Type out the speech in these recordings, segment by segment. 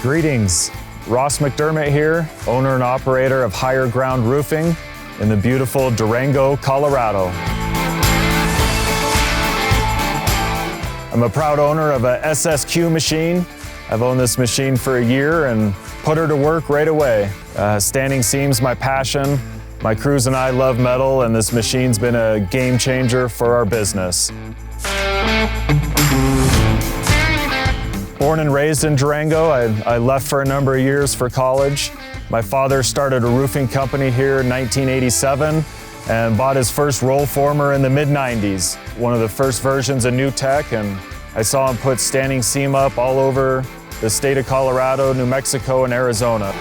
Greetings, Ross McDermott here, owner and operator of Higher Ground Roofing in the beautiful Durango, Colorado. I'm a proud owner of a SSQ machine. I've owned this machine for a year and put her to work right away. Standing seam's my passion. My crews and I love metal, and this machine's been a game changer for our business. Born and raised in Durango, I left for a number of years for college. My father started a roofing company here in 1987 and bought his first rollformer in the mid-90s, one of the first versions of New Tech, and I saw him put standing seam up all over the state of Colorado, New Mexico, and Arizona.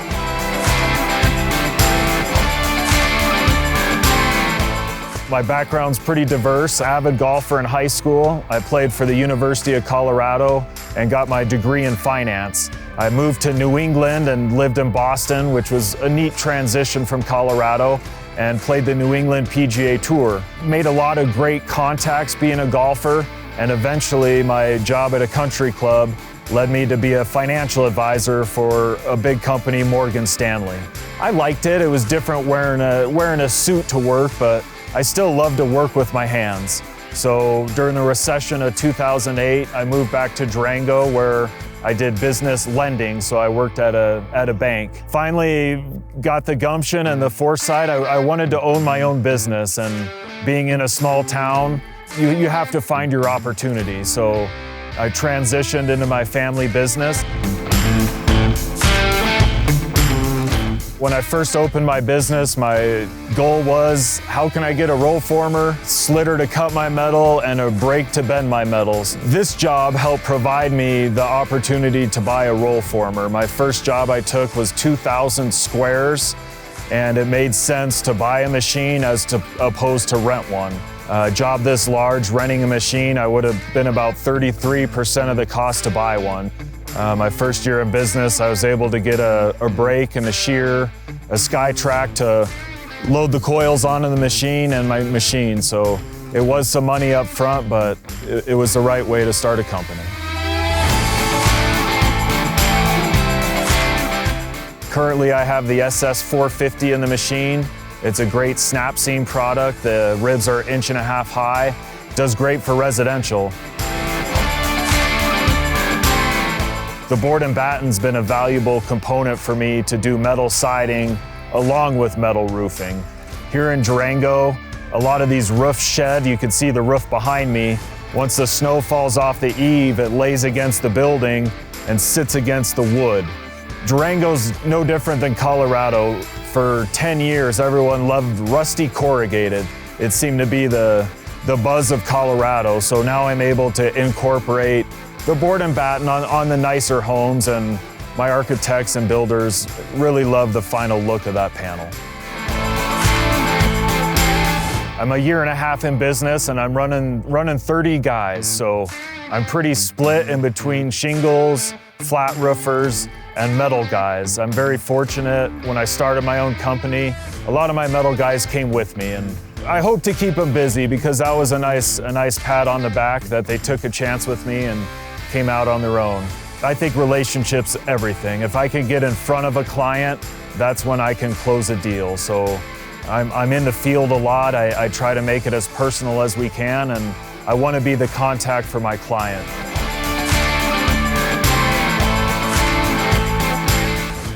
My background's pretty diverse. Avid golfer in high school. I played for the University of Colorado and got my degree in finance. I moved to New England and lived in Boston, which was a neat transition from Colorado, and played the New England PGA Tour. Made a lot of great contacts being a golfer, and eventually my job at a country club led me to be a financial advisor for a big company, Morgan Stanley. I liked it. It was different wearing a suit to work, but I still love to work with my hands. So during the recession of 2008, I moved back to Durango where I did business lending, so I worked at a bank. Finally got the gumption and the foresight. I wanted to own my own business, and being in a small town, you have to find your opportunity. So I transitioned into my family business. When I first opened my business, my goal was, how can I get a rollformer, slitter to cut my metal, and a brake to bend my metals? This job helped provide me the opportunity to buy a rollformer. My first job I took was 2,000 squares, and it made sense to buy a machine as opposed to rent one. A job this large, renting a machine, I would have been about 33% of the cost to buy one. My first year in business, I was able to get a brake and a shear, a sky track to load the coils onto the machine and my machine. So it was some money up front, but it was the right way to start a company. Currently, I have the SS450 in the machine. It's a great snap seam product. The ribs are 1.5 inches high. Does great for residential. The board and batten's been a valuable component for me to do metal siding along with metal roofing. Here in Durango, a lot of these roofs shed. You can see the roof behind me. Once the snow falls off the eave, it lays against the building and sits against the wood. Durango's no different than Colorado. For 10 years, everyone loved rusty corrugated. It seemed to be the buzz of Colorado, so now I'm able to incorporate the board and batten on the nicer homes, and my architects and builders really love the final look of that panel. I'm a year and a half in business, and I'm running 30 guys, so I'm pretty split in between shingles, flat roofers, and metal guys. I'm very fortunate. When I started my own company, a lot of my metal guys came with me, and I hope to keep them busy because that was a nice pat on the back that they took a chance with me and came out on their own. I think relationships everything. If I can get in front of a client, that's when I can close a deal. So I'm in the field a lot. I try to make it as personal as we can, and I want to be the contact for my client.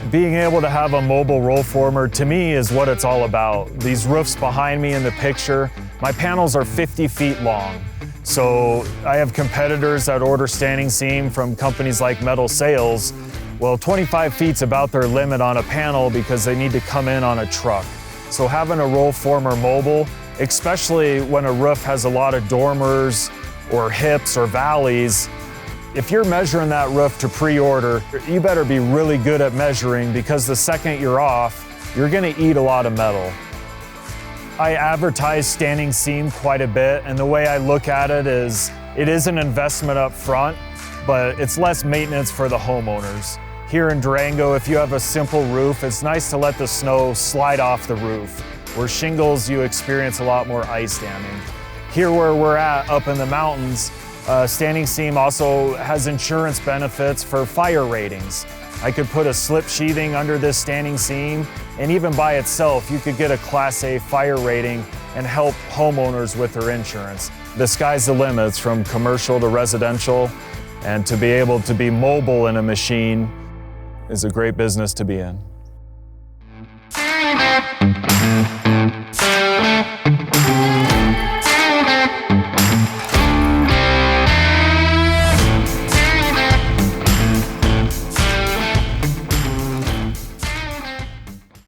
Being able to have a mobile rollformer, to me, is what it's all about. These roofs behind me in the picture, my panels are 50 feet long. So I have competitors that order standing seam from companies like Metal Sales. Well, 25 feet's about their limit on a panel because they need to come in on a truck. So having a rollformer mobile, especially when a roof has a lot of dormers or hips or valleys, if you're measuring that roof to pre-order, you better be really good at measuring, because the second you're off, you're gonna eat a lot of metal. I advertise standing seam quite a bit, and the way I look at it is an investment up front, but it's less maintenance for the homeowners. Here in Durango, if you have a simple roof, it's nice to let the snow slide off the roof. Where shingles, you experience a lot more ice damming. Here where we're at, up in the mountains, standing seam also has insurance benefits for fire ratings. I could put a slip sheathing under this standing seam, and even by itself, you could get a Class A fire rating and help homeowners with their insurance. The sky's the limit. It's from commercial to residential, and to be able to be mobile in a machine is a great business to be in.